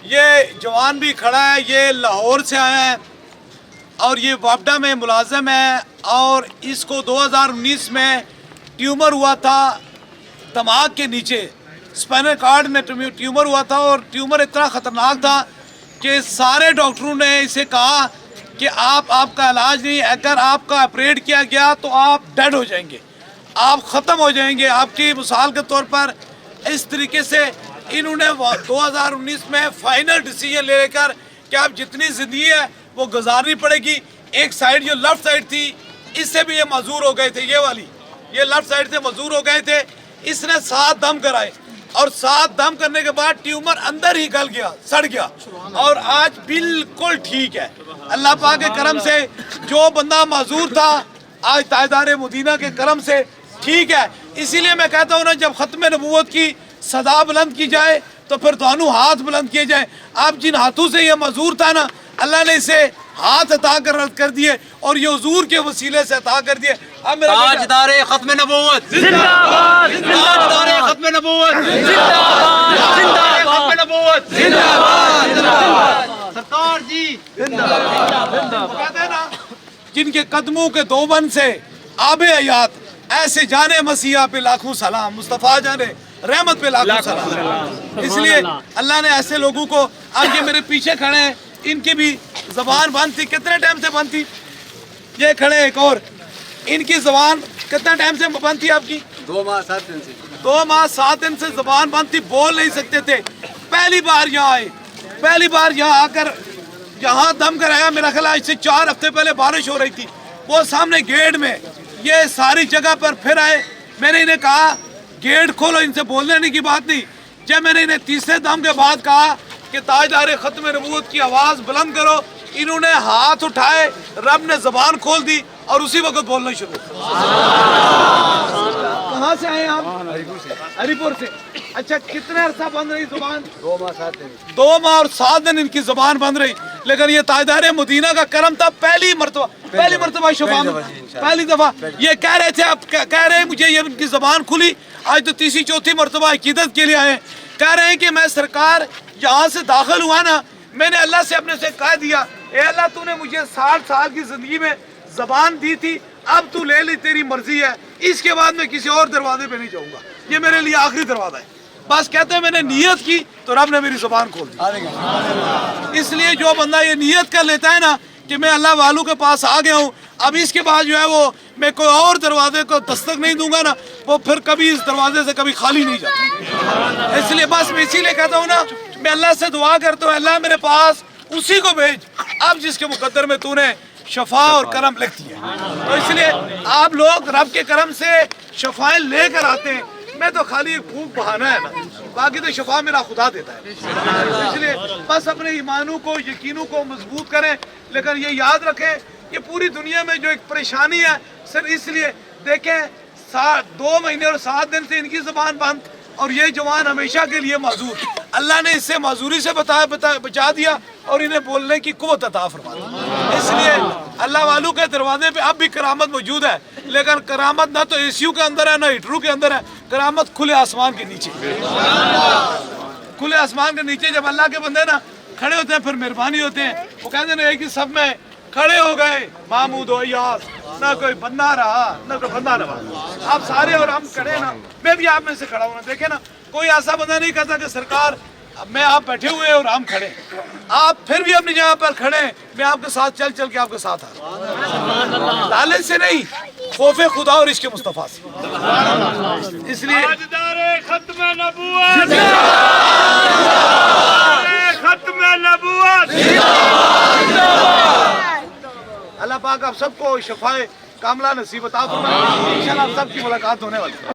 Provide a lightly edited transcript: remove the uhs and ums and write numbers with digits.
یہ جوان بھی کھڑا ہے، یہ لاہور سے آیا ہے اور یہ وابڈا میں ملازم ہے، اور اس کو 2019 میں ٹیومر ہوا تھا دماغ کے نیچے، اسپائنل کارڈ میں ٹیومر ہوا تھا، اور ٹیومر اتنا خطرناک تھا کہ سارے ڈاکٹروں نے اسے کہا کہ آپ کا علاج نہیں، اگر آپ کا آپریٹ کیا گیا تو آپ ڈیڈ ہو جائیں گے، آپ ختم ہو جائیں گے۔ آپ کی مثال کے طور پر اس طریقے سے انہوں نے 2019 میں فائنل ڈیسیجن لے کر کہ آپ جتنی زندگی ہے وہ گزارنی پڑے گی۔ ایک سائیڈ جو لیفٹ سائیڈ تھی اس سے بھی یہ معذور ہو گئے تھے، یہ والی یہ لیفٹ سائیڈ سے معذور ہو گئے تھے۔ اس نے 7 دم کرائے اور 7 دم کرنے کے بعد ٹیومر اندر ہی گل گیا، سڑ گیا، اور آج بالکل ٹھیک ہے اللہ پاک کے کرم سے۔ جو بندہ معذور تھا آج تاجدار مدینہ کے کرم سے ٹھیک ہے۔ اسی لیے میں کہتا ہوں نا، جب ختم نبوت کی صدا بلند کی جائے تو پھر دونوں ہاتھ بلند کیے جائیں۔ آپ جن ہاتھوں سے یہ معذور تھا نا، اللہ نے اسے ہاتھ عطا کر دیے اور یہ حضور کے وسیلے سے عطا کر دیے۔ اب میرا تاجدار ختم نبوت زندہ باد، تاجدار ختم نبوت زندہ باد، تاجدار ختم نبوت زندہ باد، سرکار جی زندہ باد۔ کہتے ہیں نا، جن کے قدموں کے دوبن سے آب حیات، ایسے جانے مسیحا پہ لاکھوں سلام، مصطفیٰ جانے رحمت پہ لاکھوں سلام۔ اس لیے اللہ نے ایسے لوگوں کو، آج یہ میرے پیچھے کھڑے ہیں، ان کی بھی زبان بند تھی۔ کتنے ٹائم سے بند تھی؟ یہ کھڑے ایک اور، ان کی زبان کتنا ٹائم سے بند تھی آپ کی؟ 2 ماہ 7 دن سے 2 ماہ 7 دن سے زبان بند تھی، بول نہیں سکتے تھے۔ پہلی بار یہاں آئے، پہلی بار یہاں آ کر یہاں دم کرایا۔ میرا خیال آج سے 4 ہفتے پہلے بارش ہو رہی تھی، وہ سامنے گیٹ میں یہ ساری جگہ پر پھر آئے۔ میں نے انہیں کہا گیٹ کھولو، ان سے بولنے کی بات نہیں۔ جب میں نے انہیں تیسرے دم کے بعد کہا کہ تاجدار ختم نبوت کی آواز بلند کرو، انہوں نے ہاتھ اٹھائے، رب نے زبان کھول دی اور اسی وقت بولنا شروع۔ کہاں سے آئے آپ؟ ہری پور سے۔ اچھا، کتنے عرصہ بند رہی زبان؟ 2 ماہ 7 دن 2 ماہ اور 7 دن ان کی زبان بند رہی، لیکن یہ تاجدار مدینہ کا کرم تھا۔ پہلی مرتبہ شفا میں پہلی دفعہ یہ کہہ رہے تھے، اب کہہ رہے ہیں مجھے یہ ان کی زبان کھلی، آج تو تیسری چوتھی مرتبہ عقیدت کے لیے آئے ہیں۔ کہہ رہے ہیں کہ میں سرکار یہاں سے داخل ہوا نا، میں نے اللہ سے اپنے سے کہہ دیا، اے اللہ تو نے مجھے 60 سال کی زندگی میں زبان دی تھی، اب تو لے لی، تیری مرضی ہے، اس کے بعد میں کسی اور دروازے پہ نہیں جاؤں گا، یہ میرے لیے آخری دروازہ ہے۔ بس کہتے ہیں میں نے نیت کی تو رب نے میری زبان کھول دی۔ اس لیے جو بندہ یہ نیت کر لیتا ہے نا کہ میں اللہ والوں کے پاس آ گیا ہوں، اب اس کے بعد جو ہے وہ میں کوئی اور دروازے کو دستک نہیں دوں گا نا، وہ پھر کبھی اس دروازے سے کبھی خالی نہیں جاتا۔ اس لیے بس میں اسی لیے کہتا ہوں نا، میں اللہ سے دعا کرتا ہوں، اللہ میرے پاس اسی کو بھیج اب جس کے مقدر میں تو نے شفا اور کرم لکھ دیا۔ تو اس لیے آپ لوگ رب کے کرم سے شفائیں لے کر آتے ہیں، میں تو خالی ایک بھوک بہانا ہے نا، باقی تو شفا میرا خدا دیتا ہے۔ اس لیے بس اپنے ایمانوں کو، یقینوں کو مضبوط کریں، لیکن یہ یاد رکھیں کہ پوری دنیا میں جو ایک پریشانی ہے صرف اس لیے، دیکھیں 2 مہینے اور 7 دن سے ان کی زبان بند، اور یہ جوان ہمیشہ کے لیے معذور، اللہ نے اس سے معذوری سے بچا دیا اور انہیں بولنے کی قوت عطا فرما دی۔ اس لیے اللہ والوں کے دروازے پہ اب بھی کرامت موجود ہے، لیکن کرامت نہ تو AC کے اندر ہے نہ ہیٹروں کے اندر ہے، کرامت کھلے آسمان کے نیچے۔ کھلے آسمان کے نیچے جب اللہ کے بندے نا کھڑے ہوتے ہیں پھر مہربانی ہوتے ہیں، وہ کہتے ہیں ایک ہی سب میں کھڑے ہو گئے محمود و ایاز، نہ کوئی بندہ رہا نہ کوئی بندہ رہا، آپ سارے اور ہم کھڑے نا، میں بھی آپ میں سے کھڑا ہوں نا۔ دیکھیں نا، کوئی ایسا بندہ نہیں کہتا کہ سرکار میں آپ بیٹھے ہوئے اور ہم کھڑے، آپ پھر بھی اپنی جگہ پر کھڑے ہیں، میں آپ کے ساتھ چل کے آپ کے ساتھ آ رہا ہوں، لالچ سے نہیں، خوف خدا اور عشق مصطفیٰ سے۔ اس لیے تاجدار ختم نبوت، ختم نبوت، اللہ پاک آپ سب کو شفائے کاملہ نصیب عطا فرمائے۔ انشاءاللہ آپ سب کی ملاقات ہونے والی ہے۔